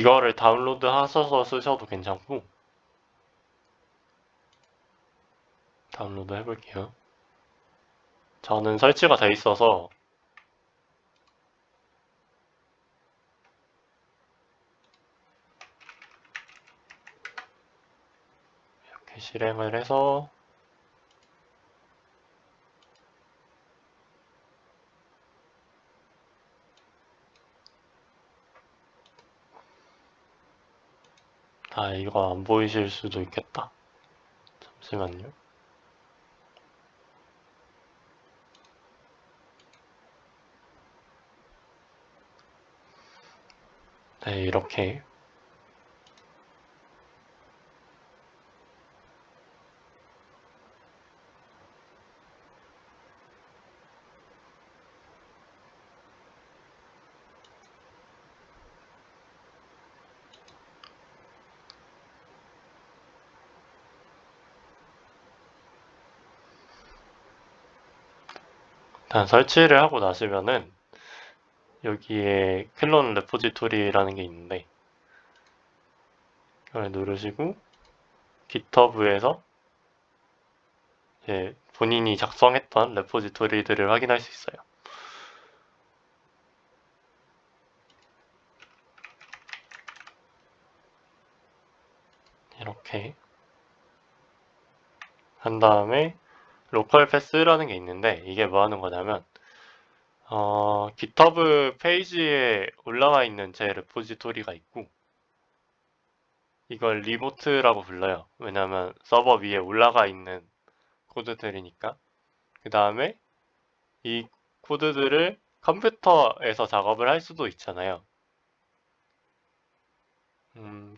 이거를 다운로드 하셔서 쓰셔도 괜찮고, 다운로드 해볼게요. 저는 설치가 돼 있어서 이렇게 실행을 해서 이거 안 보이실 수도 있겠다. 잠시만요. 네, 이렇게 일단 설치를 하고 나시면은 여기에 클론 레포지토리라는 게 있는데 이걸 누르시고 GitHub에서 본인이 작성했던 레포지토리들을 확인할 수 있어요. 이렇게 한 다음에 로컬 패스라는 게 있는데 이게 뭐 하는 거냐면 GitHub 페이지에 올라와 있는 제 레포지토리가 있고 이걸 리모트라고 불러요. 왜냐하면 서버 위에 올라가 있는 코드들이니까. 그 다음에 이 코드들을 컴퓨터에서 작업을 할 수도 있잖아요.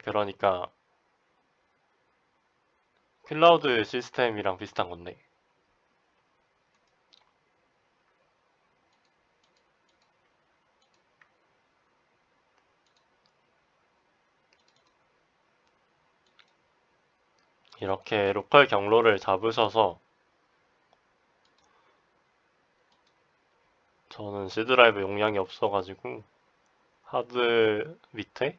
그러니까 클라우드 시스템이랑 비슷한 건데 이렇게 로컬 경로를 잡으셔서 저는 C 드라이브 용량이 없어가지고 하드 밑에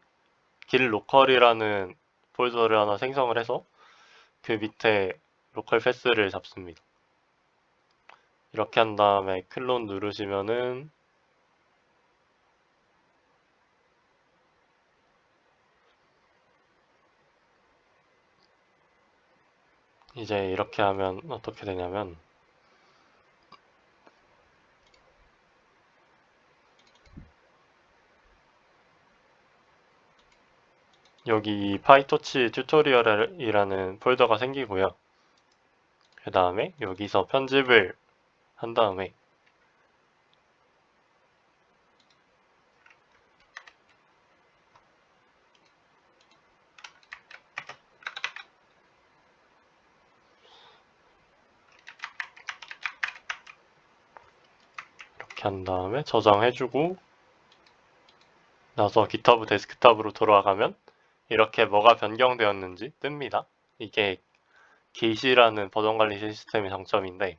길 로컬이라는 폴더를 하나 생성을 해서 그 밑에 로컬 패스를 잡습니다. 이렇게 한 다음에 클론 누르시면은 이제 이렇게 하면 어떻게 되냐면 여기 파이토치 튜토리얼이라는 폴더가 생기고요. 그 다음에 여기서 편집을 한 다음에 이렇게 한 다음에 저장해주고 나서 GitHub 데스크탑으로 돌아가면 이렇게 뭐가 변경되었는지 뜹니다. 이게 Git이라는 버전 관리 시스템의 장점인데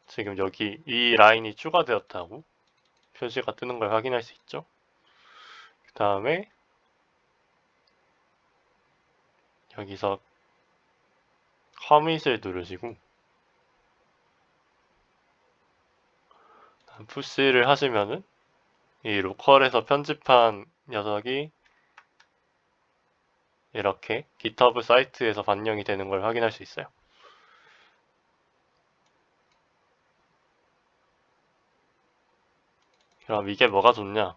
지금 여기 이 라인이 추가되었다고 표시가 뜨는 걸 확인할 수 있죠. 그 다음에 여기서 커밋을 누르시고 푸시를 하시면은 이 로컬에서 편집한 녀석이 이렇게 GitHub 사이트에서 반영이 되는 걸 확인할 수 있어요. 그럼 이게 뭐가 좋냐?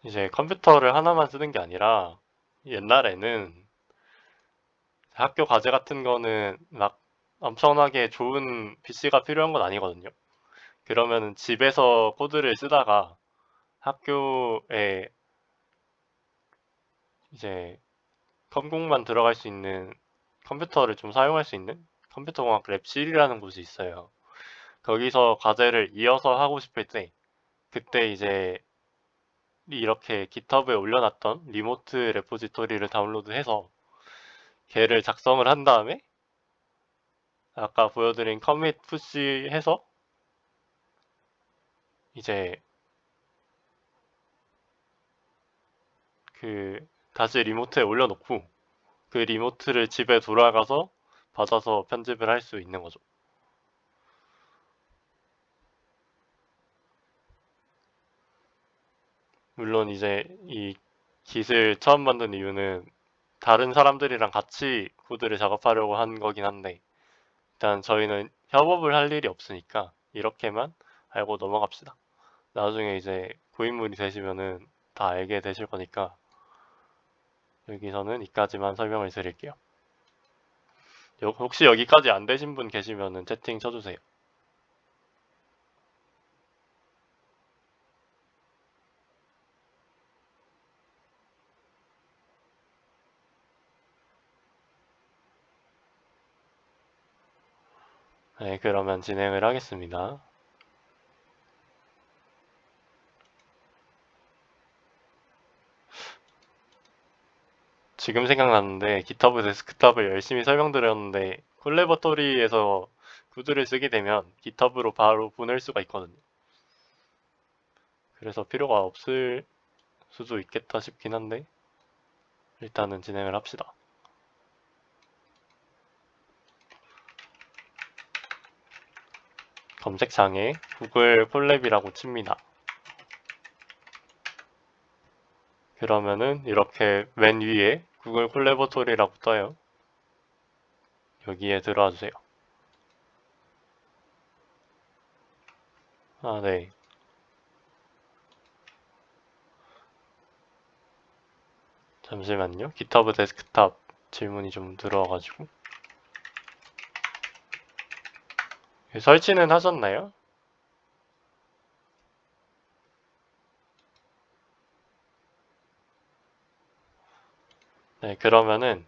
이제 컴퓨터를 하나만 쓰는 게 아니라 옛날에는 학교 과제 같은 거는 막 엄청나게 좋은 PC가 필요한 건 아니거든요. 그러면은 집에서 코드를 쓰다가 학교에 이제 컴공만 들어갈 수 있는 컴퓨터를 좀 사용할 수 있는 컴퓨터공학 랩실이라는 곳이 있어요. 거기서 과제를 이어서 하고 싶을 때 그때 이제 이렇게 GitHub에 올려놨던 리모트 레포지토리를 다운로드해서 걔를 작성을 한 다음에 아까 보여드린 커밋 푸시 해서 이제 다시 리모트에 올려놓고 그 리모트를 집에 돌아가서 받아서 편집을 할 수 있는 거죠. 물론 이제 이 깃을 처음 만든 이유는 다른 사람들이랑 같이 코드를 작업하려고 한 거긴 한데, 일단 저희는 협업을 할 일이 없으니까 이렇게만 알고 넘어갑시다. 나중에 이제 고인물이 되시면은 다 알게 되실 거니까 여기서는 이까지만 설명을 드릴게요. 혹시 여기까지 안 되신 분 계시면은 채팅 쳐주세요. 네, 그러면 진행을 하겠습니다. 지금 생각났는데 GitHub 데스크탑을 열심히 설명드렸는데 콜라보토리에서 구드를 쓰게 되면 GitHub로 바로 보낼 수가 있거든요. 그래서 필요가 없을 수도 있겠다 싶긴 한데 일단은 진행을 합시다. 검색창에 구글 콜랩이라고 칩니다. 그러면은 이렇게 맨 위에 구글 콜라보토리라고 떠요. 여기에 들어와 주세요. 아, 네. 잠시만요. GitHub 데스크탑 질문이 좀 들어와가지고. 설치는 하셨나요? 네, 그러면은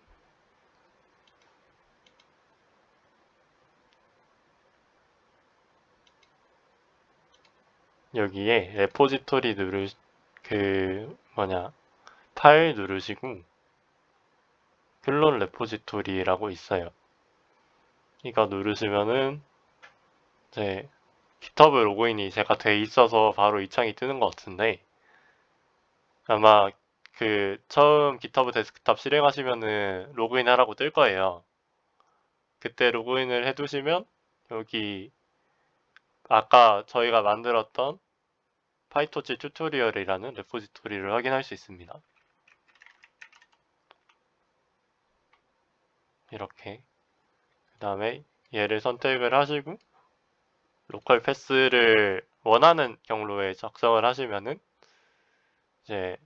여기에 레포지토리 파일 누르시고 클론 레포지토리라고 있어요. 이거 누르시면은 이제 GitHub 로그인이 제가 돼 있어서 바로 이 창이 뜨는 것 같은데 아마 처음 GitHub 데스크탑 실행하시면은 로그인 하라고 뜰 거예요. 그때 로그인을 해두시면 여기 아까 저희가 만들었던 파이토치 튜토리얼이라는 레포지토리를 확인할 수 있습니다. 이렇게 그 다음에 얘를 선택을 하시고 로컬 패스를 원하는 경로에 작성을 하시면은 이제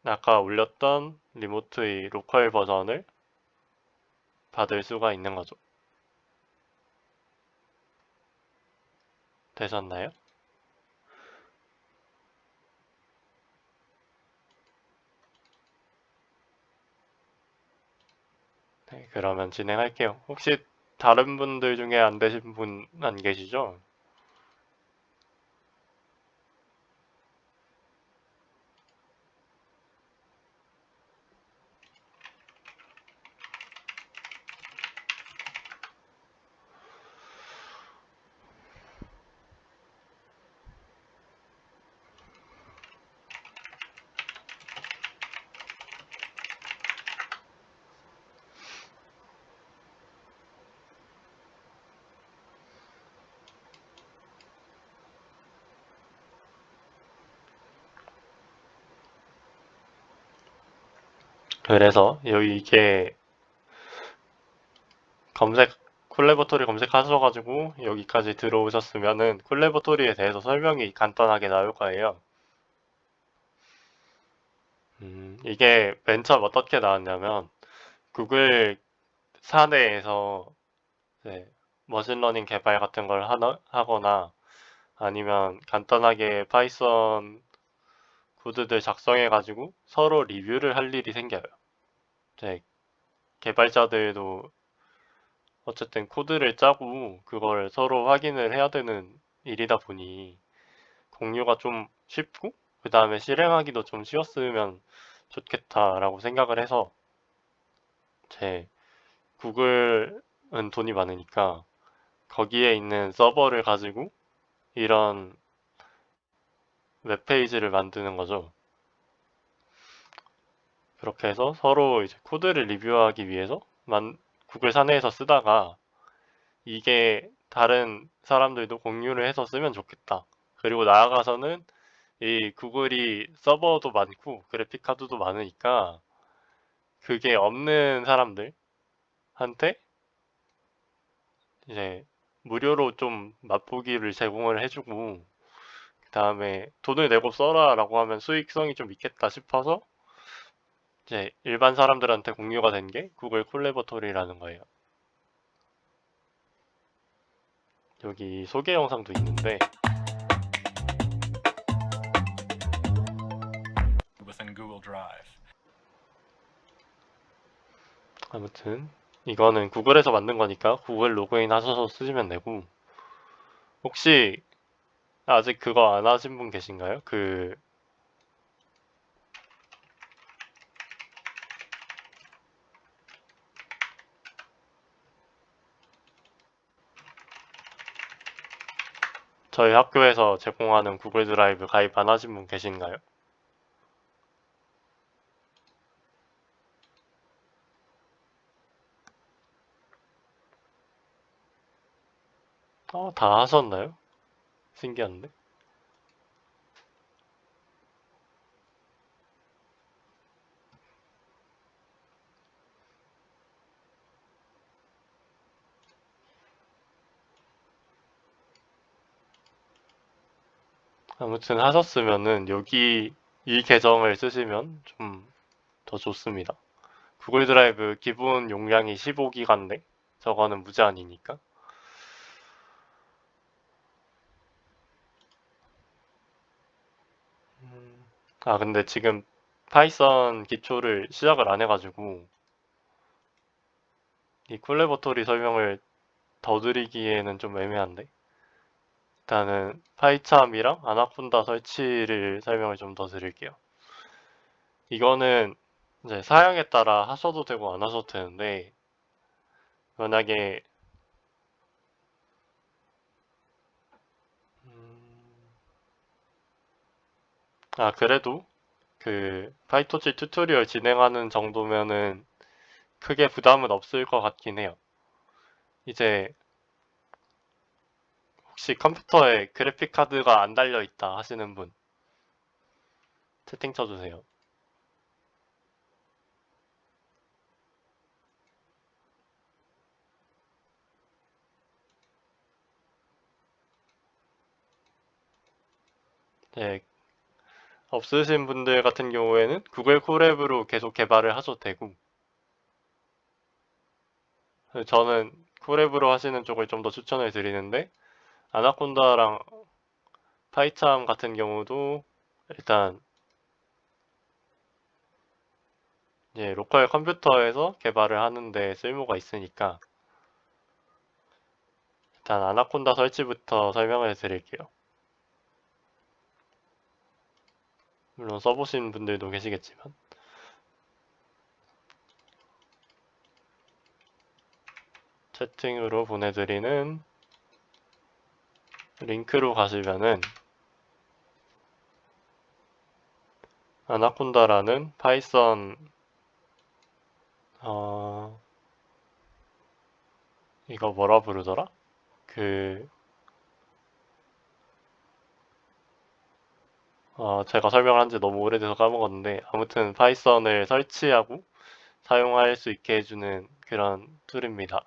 아까 올렸던 리모트의 로컬 버전을 받을 수가 있는 거죠. 되셨나요? 네, 그러면 진행할게요. 혹시 다른 분들 중에 안 되신 분 안 계시죠? 그래서 이게 콜라보토리 검색하셔가지고 여기까지 들어오셨으면은 콜라보토리에 대해서 설명이 간단하게 나올 거예요. 이게 맨 처음 어떻게 나왔냐면 구글 사내에서 머신러닝 개발 같은 걸 하거나 아니면 간단하게 파이썬 코드들 작성해가지고 서로 리뷰를 할 일이 생겨요. 개발자들도 어쨌든 코드를 짜고 그걸 서로 확인을 해야 되는 일이다 보니 공유가 좀 쉽고 그 다음에 실행하기도 좀 쉬웠으면 좋겠다라고 생각을 해서 구글은 돈이 많으니까 거기에 있는 서버를 가지고 이런 웹페이지를 만드는 거죠. 그렇게 해서 서로 이제 코드를 리뷰하기 위해서 구글 사내에서 쓰다가 이게 다른 사람들도 공유를 해서 쓰면 좋겠다. 그리고 나아가서는 이 구글이 서버도 많고 그래픽 카드도 많으니까 그게 없는 사람들한테 이제 무료로 좀 맛보기를 제공을 해주고 그 다음에 돈을 내고 써라 라고 하면 수익성이 좀 있겠다 싶어서 이제 일반 사람들한테 공유가 된 게 구글 콜래버토리라는 거예요. 여기 소개 영상도 있는데 within Google Drive. 아무튼 이거는 구글에서 만든 거니까 구글 로그인 하셔서 쓰시면 되고 혹시 아직 그거 안 하신 분 계신가요? 저희 학교에서 제공하는 구글 드라이브 가입 안 하신 분 계신가요? 다 하셨나요? 신기한데? 아무튼 하셨으면은 여기 이 계정을 쓰시면 좀 더 좋습니다. 구글 드라이브 기본 용량이 15기가인데 저거는 무제한이니까. 근데 지금 파이썬 기초를 시작을 안 해가지고 이 콜레버토리 설명을 더 드리기에는 좀 애매한데 일단은 파이참이랑 아나콘다 설치를 설명을 좀 더 드릴게요. 이거는 이제 사양에 따라 하셔도 되고 안 하셔도 되는데 만약에 그래도 그 파이토치 튜토리얼 진행하는 정도면은 크게 부담은 없을 것 같긴 해요. 이제 혹시 컴퓨터에 그래픽 카드가 안 달려 있다 하시는 분 채팅 쳐주세요. 네, 없으신 분들 같은 경우에는 구글 콜앱으로 계속 개발을 하셔도 되고 저는 콜앱으로 하시는 쪽을 좀 더 추천을 드리는데 아나콘다랑 파이참 같은 경우도 일단 이제 로컬 컴퓨터에서 개발을 하는데 쓸모가 있으니까 일단 아나콘다 설치부터 설명을 드릴게요. 물론 써보신 분들도 계시겠지만 채팅으로 보내드리는 링크로 가시면은 아나콘다라는 파이썬 이거 뭐라 부르더라? 제가 설명한 지 너무 오래돼서 까먹었는데 아무튼 파이썬을 설치하고 사용할 수 있게 해주는 그런 툴입니다.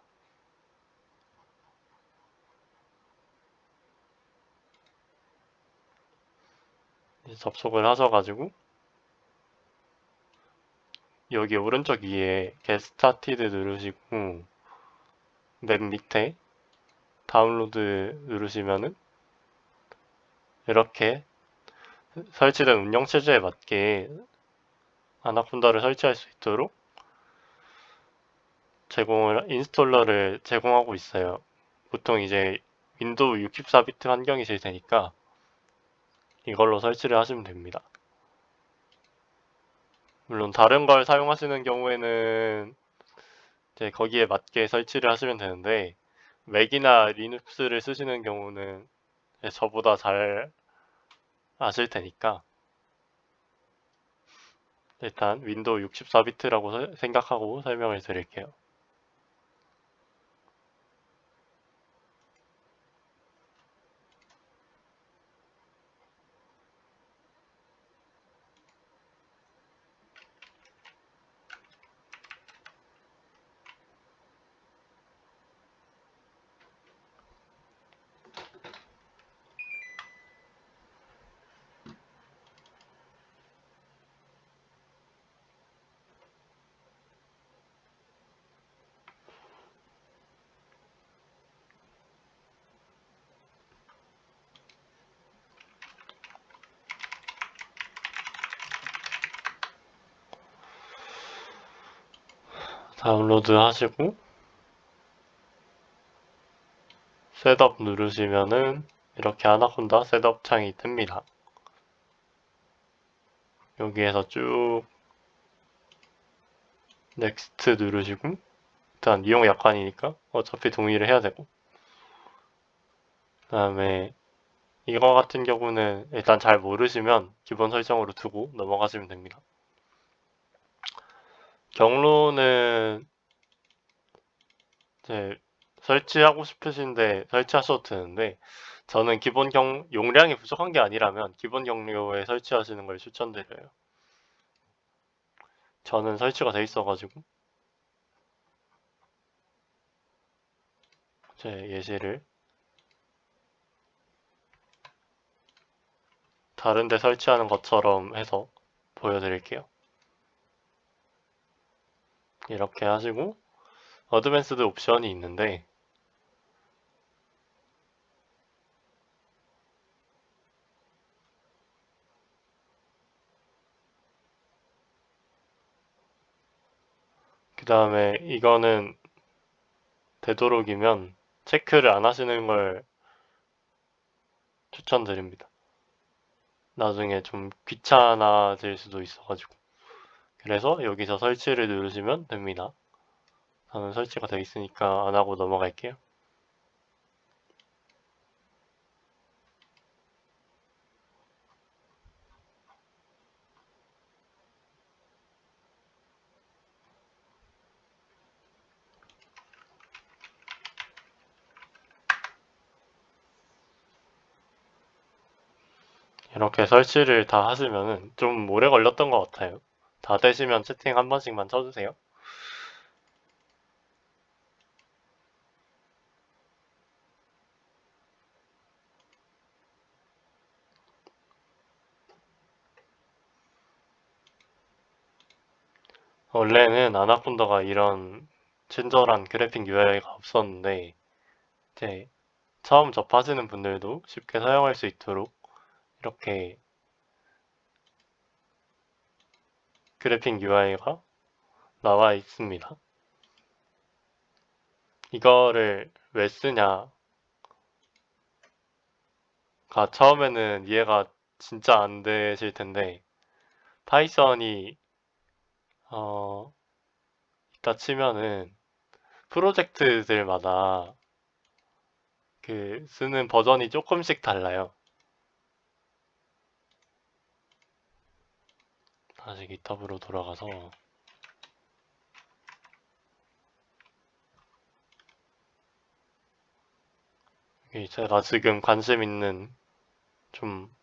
접속을 하셔가지고 여기 오른쪽 위에 Get Started 누르시고 맨 밑에 다운로드 누르시면은 이렇게 설치된 운영체제에 맞게 아나콘다를 설치할 수 있도록 인스톨러를 제공하고 있어요. 보통 이제 윈도우 64비트 환경이실 테니까 이걸로 설치를 하시면 됩니다. 물론 다른 걸 사용하시는 경우에는 이제 거기에 맞게 설치를 하시면 되는데 맥이나 리눅스를 쓰시는 경우는 저보다 잘 아실 테니까 일단 윈도우 64비트라고 생각하고 설명을 드릴게요. 다운로드 하시고 셋업 누르시면은 이렇게 아나콘다 셋업 창이 뜹니다. 여기에서 쭉 넥스트 누르시고 일단 이용 약관이니까 어차피 동의를 해야 되고 그 다음에 이거 같은 경우는 일단 잘 모르시면 기본 설정으로 두고 넘어가시면 됩니다. 경로는 이제 설치하고 싶으신데 설치하셔도 되는데 저는 기본 용량이 부족한 게 아니라면 기본 경로에 설치하시는 걸 추천드려요. 저는 설치가 돼 있어가지고 제 예시를 다른데 설치하는 것처럼 해서 보여드릴게요. 이렇게 하시고 어드밴스드 옵션이 있는데 그 다음에 이거는 되도록이면 체크를 안 하시는 걸 추천드립니다. 나중에 좀 귀찮아질 수도 있어가지고 그래서 여기서 설치를 누르시면 됩니다. 저는 설치가 되어 있으니까 안 하고 넘어갈게요. 이렇게 설치를 다 하시면은 좀 오래 걸렸던 것 같아요. 다 되시면 채팅 한 번씩만 쳐주세요. 원래는 아나콘다가 이런 친절한 그래픽 UI가 없었는데 이제 처음 접하시는 분들도 쉽게 사용할 수 있도록 이렇게 그래픽 UI가 나와 있습니다. 이거를 왜 쓰냐가 처음에는 이해가 진짜 안 되실 텐데 파이썬이 있다 치면은 프로젝트들마다 그 쓰는 버전이 조금씩 달라요. 다시 GitHub으로 돌아가서 제가 지금 관심 있는 좀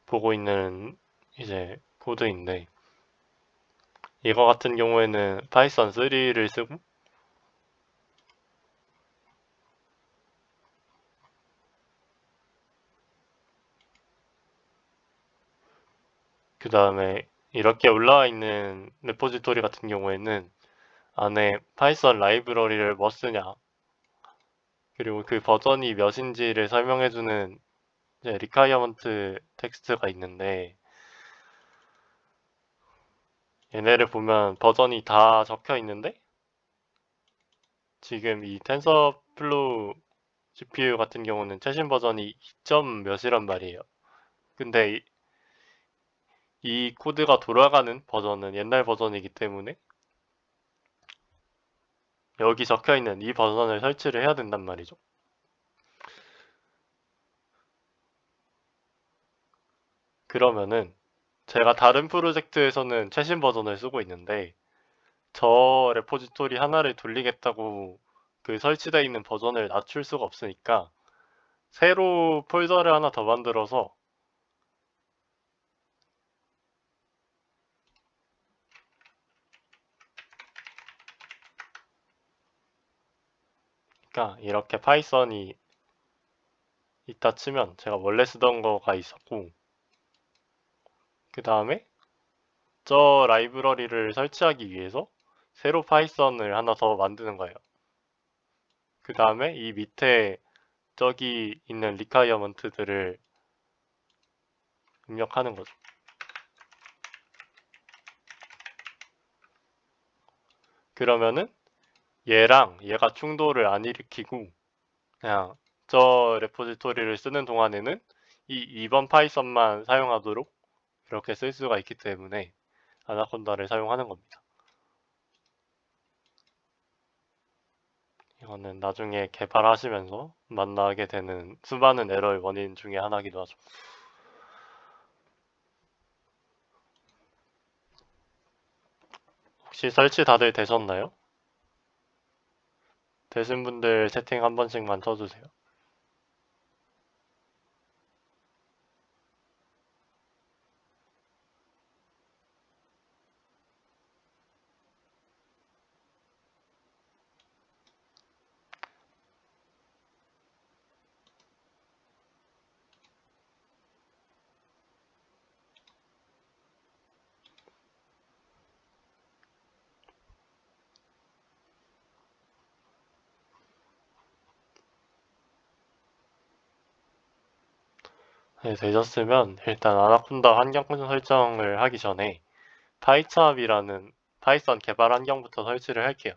보고 있는 이제 코드인데 이거 같은 경우에는 파이썬 3를 쓰고 그 다음에 이렇게 올라와 있는 레포지토리 같은 경우에는 안에 파이썬 라이브러리를 뭐 쓰냐 그리고 그 버전이 몇인지를 설명해주는 이제 리콰이어먼트 텍스트가 있는데 얘네를 보면 버전이 다 적혀 있는데 지금 이 텐서플로우 GPU 같은 경우는 최신 버전이 2점 몇이란 말이에요. 근데 이 코드가 돌아가는 버전은 옛날 버전이기 때문에 여기 적혀있는 이 버전을 설치를 해야 된단 말이죠. 그러면은 제가 다른 프로젝트에서는 최신 버전을 쓰고 있는데 저 레포지토리 하나를 돌리겠다고 그 설치되어 있는 버전을 낮출 수가 없으니까 새로 폴더를 하나 더 만들어서 그러니까 이렇게 파이썬이 있다 치면 제가 원래 쓰던 거가 있었고 그 다음에 저 라이브러리를 설치하기 위해서 새로 파이썬을 하나 더 만드는 거예요. 그 다음에 이 밑에 저기 있는 리콰이어먼트들을 입력하는 거죠. 그러면은 얘랑 얘가 충돌을 안 일으키고 그냥 저 레포지토리를 쓰는 동안에는 이 2번 파이썬만 사용하도록 이렇게 쓸 수가 있기 때문에 아나콘다를 사용하는 겁니다. 이거는 나중에 개발하시면서 만나게 되는 수많은 에러의 원인 중에 하나이기도 하죠. 혹시 설치 다들 되셨나요? 되신 분들 채팅 한 번씩만 쳐주세요. 네, 되셨으면 일단 아나콘다 환경 설정을 하기 전에 파이참이라는 파이썬 개발 환경부터 설치를 할게요.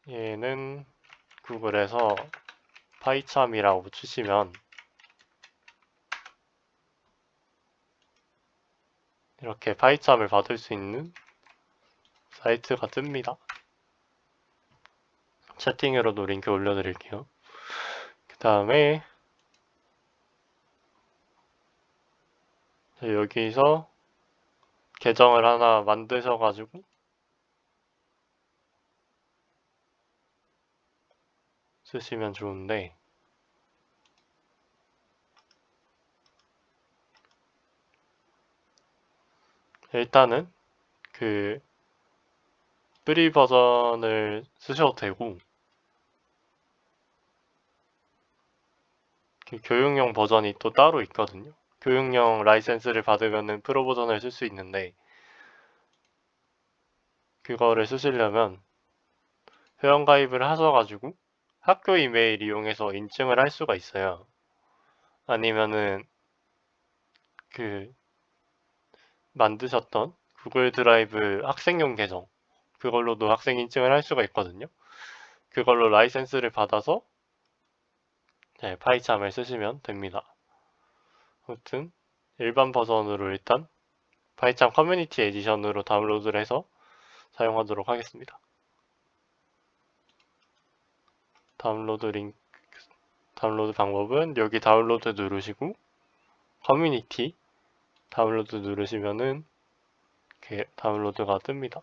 얘는 구글에서 파이참이라고 치시면 이렇게 파이참을 받을 수 있는 사이트가 뜹니다. 채팅으로도 링크 올려드릴게요. 그 다음에 여기서 계정을 하나 만드셔가지고 쓰시면 좋은데 일단은 그 프리 버전을 쓰셔도 되고 그 교육용 버전이 또 따로 있거든요. 교육용 라이센스를 받으면은 프로 버전을 쓸 수 있는데 그거를 쓰시려면 회원가입을 하셔가지고 학교 이메일 이용해서 인증을 할 수가 있어요. 아니면은 그 만드셨던 구글 드라이브 학생용 계정 그걸로도 학생 인증을 할 수가 있거든요. 그걸로 라이센스를 받아서 네, 파이참을 쓰시면 됩니다. 아무튼 일반 버전으로 일단 파이참 커뮤니티 에디션으로 다운로드를 해서 사용하도록 하겠습니다. 다운로드 방법은 여기 다운로드 누르시고 커뮤니티 다운로드 누르시면은 이렇게 다운로드가 뜹니다.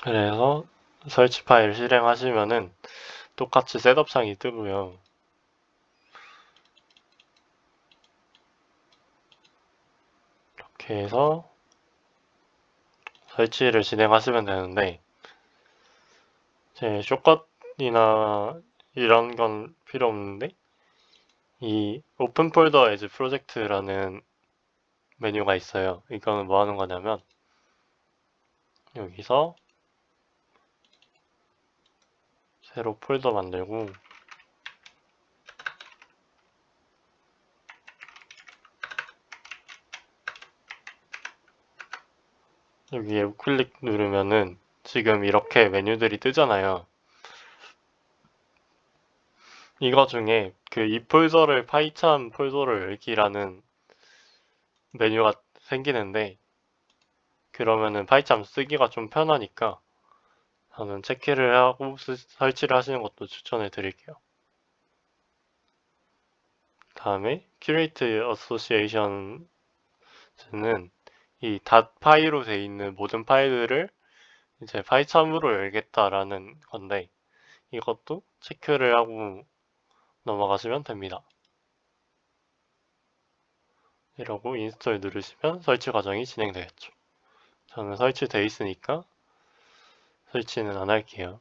그래서 설치 파일 실행하시면은 똑같이 셋업 창이 뜨고요. 이렇게 해서 설치를 진행하시면 되는데 제 숏컷이나 이런 건 필요 없는데 이 오픈 폴더 에즈 프로젝트라는 메뉴가 있어요. 이거는 뭐 하는 거냐면 여기서 새로 폴더 만들고 여기에 우클릭 누르면은 지금 이렇게 메뉴들이 뜨잖아요. 이거 중에 그 이 폴더를 파이찬 폴더로 열기라는 메뉴가 생기는데 그러면은 파이참 쓰기가 좀 편하니까 저는 체크를 하고 설치를 하시는 것도 추천해 드릴게요. 다음에 Curate Associations는 이 닷 파이로 돼 있는 모든 파일들을 이제 파이참으로 열겠다라는 건데 이것도 체크를 하고 넘어가시면 됩니다. 이러고 인스톨 누르시면 설치 과정이 진행되겠죠. 저는 설치돼 있으니까 설치는 안 할게요.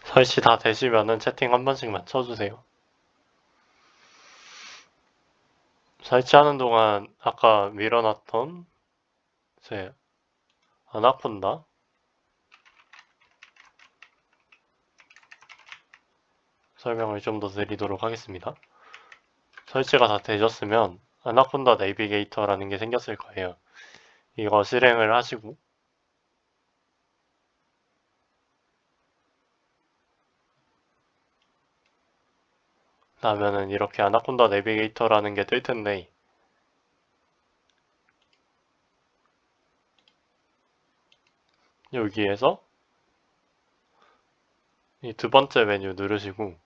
설치 다 되시면은 채팅 한 번씩만 쳐주세요. 설치하는 동안 아까 밀어놨던 제 아나콘다 설명을 좀 더 드리도록 하겠습니다. 설치가 다 되셨으면 아나콘다 내비게이터라는 게 생겼을 거예요. 이거 실행을 하시고 나면은 이렇게 아나콘다 내비게이터라는 게 뜰 텐데 여기에서 이 두 번째 메뉴 누르시고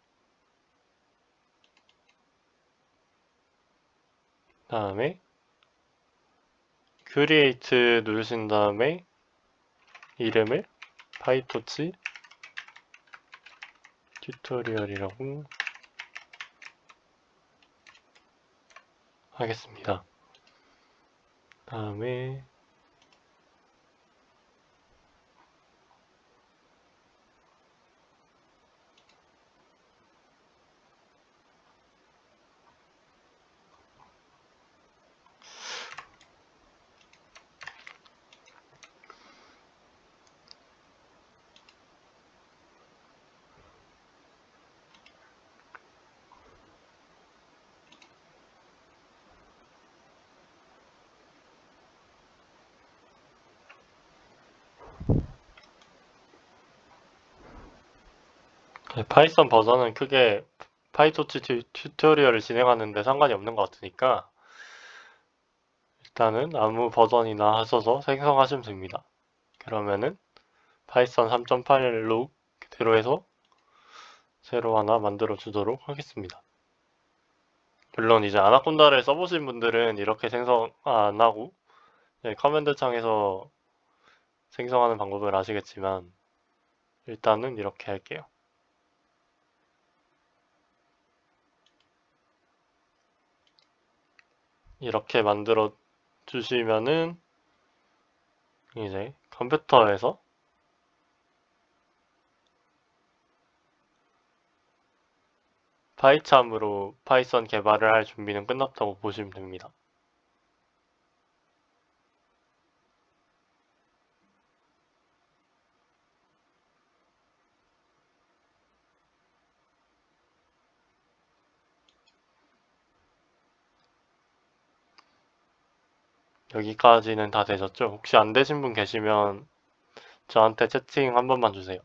다음에 Create 누르신 다음에 이름을 파이토치 튜토리얼이라고 하겠습니다. 다음에 파이썬 버전은 크게 파이토치 튜토리얼을 진행하는데 상관이 없는 것 같으니까 일단은 아무 버전이나 하셔서 생성하시면 됩니다. 그러면은 파이썬 3.8로 그대로 해서 새로 하나 만들어 주도록 하겠습니다. 물론 이제 아나콘다를 써보신 분들은 이렇게 생성 안 하고 커맨드 창에서 생성하는 방법을 아시겠지만 일단은 이렇게 할게요. 이렇게 만들어 주시면은 이제 컴퓨터에서 파이참으로 파이썬 개발을 할 준비는 끝났다고 보시면 됩니다. 여기까지는 다 되셨죠? 혹시 안 되신 분 계시면 저한테 채팅 한 번만 주세요.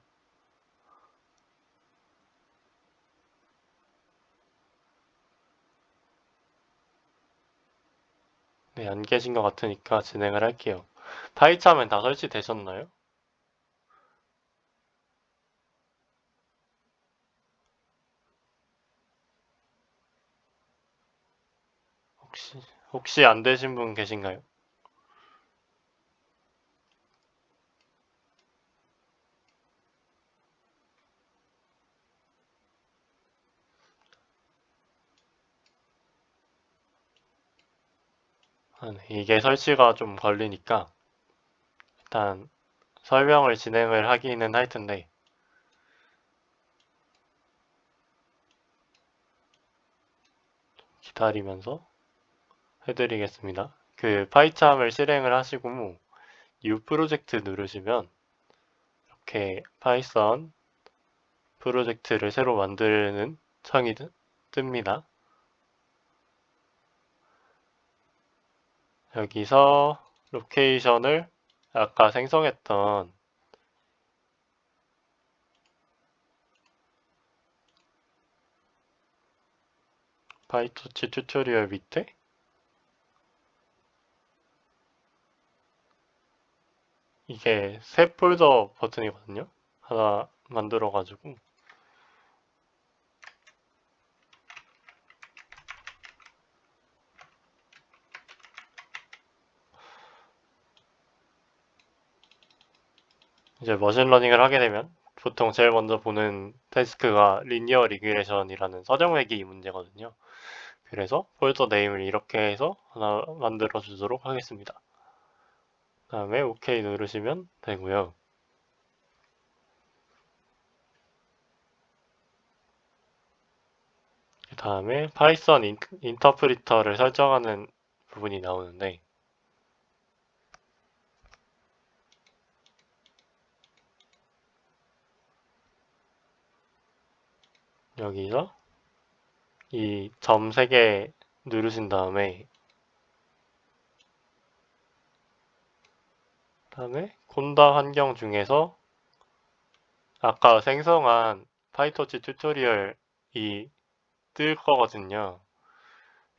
네, 안 계신 것 같으니까 진행을 할게요. 파이차면 다 설치되셨나요? 혹시 안 되신 분 계신가요? 네, 이게 설치가 좀 걸리니까 일단 설명을 진행을 하기는 할 텐데 기다리면서 해드리겠습니다. 그 파이참을 실행을 하시고 New 프로젝트 누르시면 이렇게 파이썬 프로젝트를 새로 만드는 창이 뜹니다. 여기서 로케이션을 아까 생성했던 파이토치 튜토리얼 밑에 이게 새 폴더 버튼이거든요. 하나 만들어가지고 이제 머신러닝을 하게 되면 보통 제일 먼저 보는 태스크가 리니어 리그레션이라는 서정회귀 문제거든요. 그래서 폴더 네임을 이렇게 해서 하나 만들어 주도록 하겠습니다. 다음에 OK 누르시면 되고요. 그 다음에 파이썬 인터프리터를 설정하는 부분이 나오는데 여기서 이 점 3개 누르신 다음에 콘다 환경 중에서 아까 생성한 파이토치 튜토리얼이 뜰 거거든요.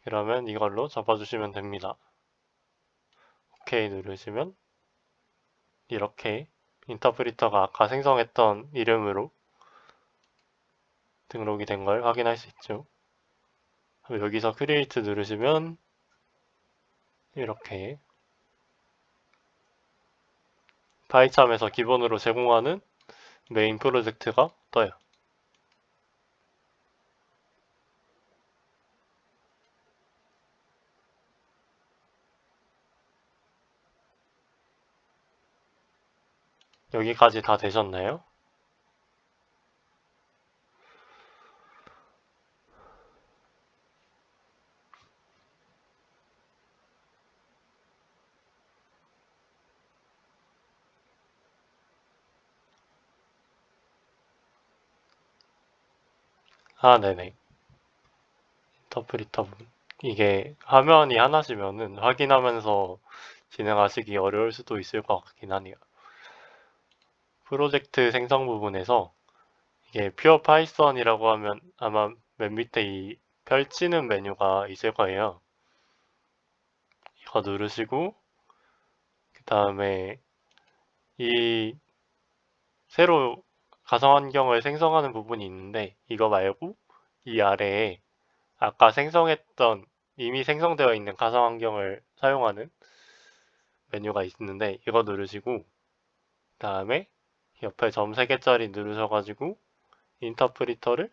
그러면 이걸로 잡아주시면 됩니다. OK 누르시면 이렇게 인터프리터가 아까 생성했던 이름으로 등록이 된 걸 확인할 수 있죠. 여기서 크리에이트 누르시면 이렇게 파이참에서 기본으로 제공하는 메인 프로젝트가 떠요. 여기까지 다 되셨나요? 아, 네네. 인터프리터 부분. 이게 화면이 하나시면은 확인하면서 진행하시기 어려울 수도 있을 것 같긴 하네요. 프로젝트 생성 부분에서 이게 퓨어 파이썬이라고 하면 아마 맨 밑에 이 펼치는 메뉴가 있을 거예요. 이거 누르시고 그 다음에 이 새로 가상 환경을 생성하는 부분이 있는데 이거 말고 이 아래에 아까 생성했던 이미 생성되어 있는 가상 환경을 사용하는 메뉴가 있는데 이거 누르시고 그 다음에 옆에 점 3개짜리 누르셔가지고 인터프리터를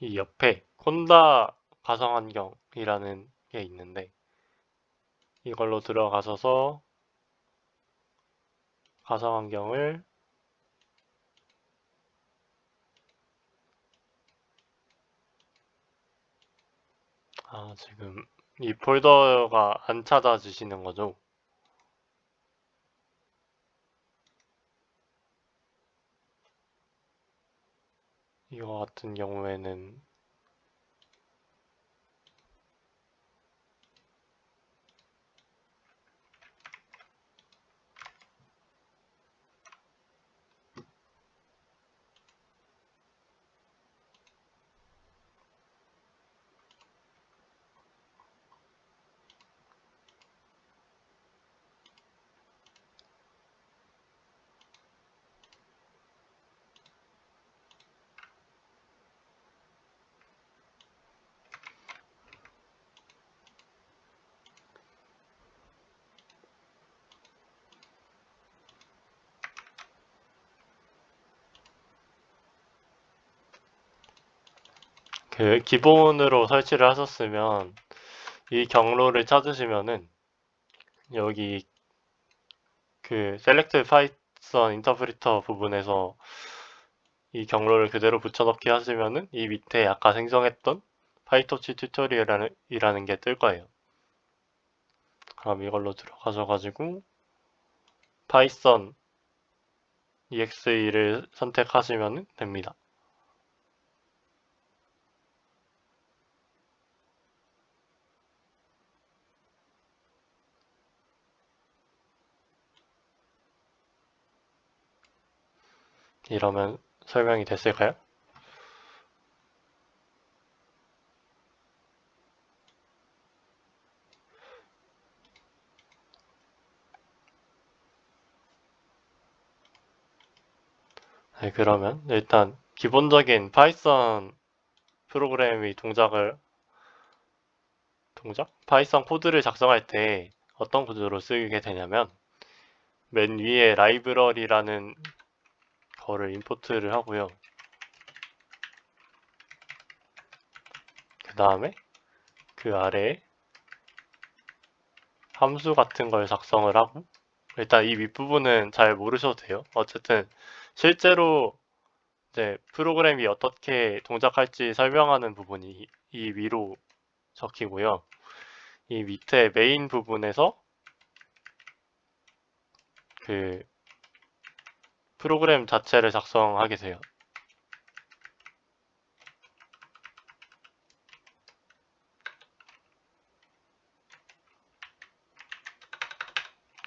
이 옆에 콘다 가상 환경이라는 게 있는데 이걸로 들어가셔서 가상 환경을 지금 이 폴더가 안 찾아지시는 거죠? 이거 같은 경우에는 그 기본으로 설치를 하셨으면 이 경로를 찾으시면은 여기 그 select python interpreter 부분에서 이 경로를 그대로 붙여넣기 하시면은 이 밑에 아까 생성했던 파이토치 튜토리얼이라는 게 뜰 거예요. 그럼 이걸로 들어가셔가지고 파이썬 exe를 선택하시면 됩니다. 이러면 설명이 됐을까요? 네, 그러면 일단 기본적인 파이썬 프로그램의 파이썬 코드를 작성할 때 어떤 구조로 쓰게 되냐면 맨 위에 라이브러리라는 거를 임포트를 하고요. 그 다음에 그 아래에 함수 같은 걸 작성을 하고 일단 이 윗부분은 잘 모르셔도 돼요. 어쨌든 실제로 이제 프로그램이 어떻게 동작할지 설명하는 부분이 이 위로 적히고요. 이 밑에 메인 부분에서 그 프로그램 자체를 작성하게 돼요.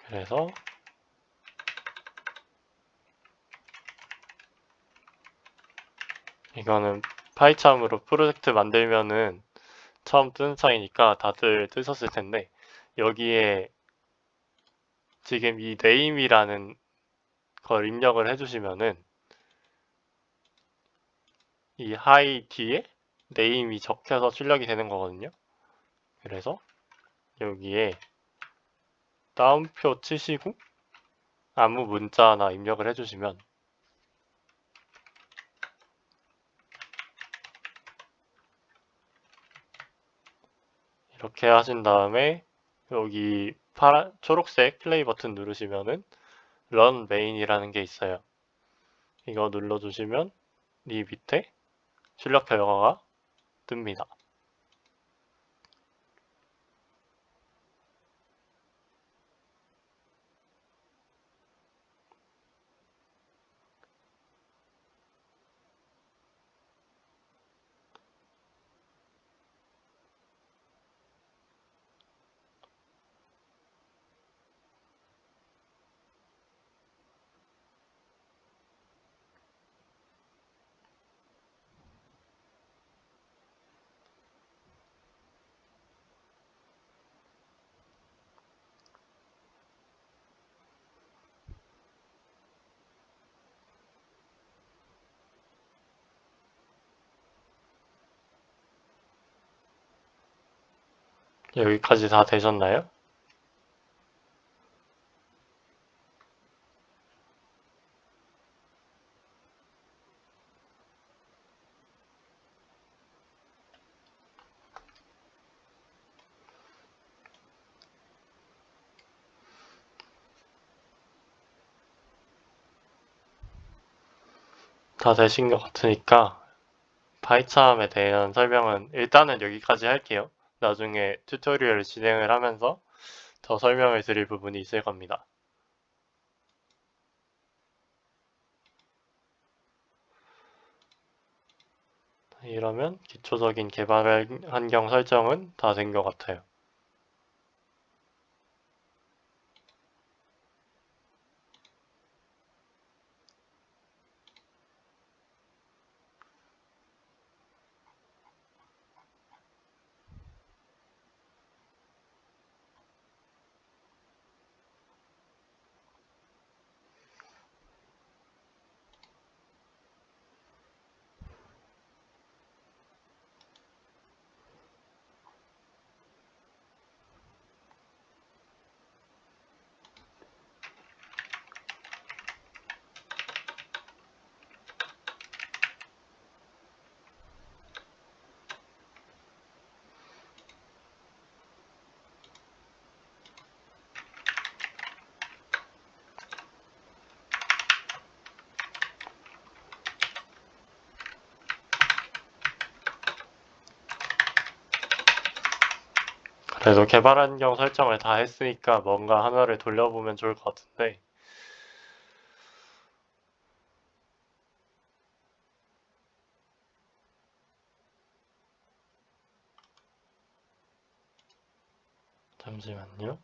그래서 이거는 파이참으로 프로젝트 만들면은 처음 뜨는 창이니까 다들 뜨셨을 텐데 여기에 지금 이 name이라는 걸 입력을 해주시면은 이 hi 뒤에 name이 적혀서 출력이 되는 거거든요. 그래서 여기에 따옴표 치시고 아무 문자나 입력을 해주시면 이렇게 하신 다음에 여기 초록색 플레이 버튼 누르시면은 run main이라는 게 있어요. 이거 눌러주시면 이 밑에 출력 결과가 뜹니다. 여기까지 다 되셨나요? 다 되신 것 같으니까 파이참에 대한 설명은 일단은 여기까지 할게요. 나중에 튜토리얼을 진행을 하면서 더 설명을 드릴 부분이 있을 겁니다. 이러면 기초적인 개발 환경 설정은 다 된 것 같아요. 그래도 개발 환경 설정을 다 했으니까 뭔가 하나를 돌려보면 좋을 것 같은데. 잠시만요.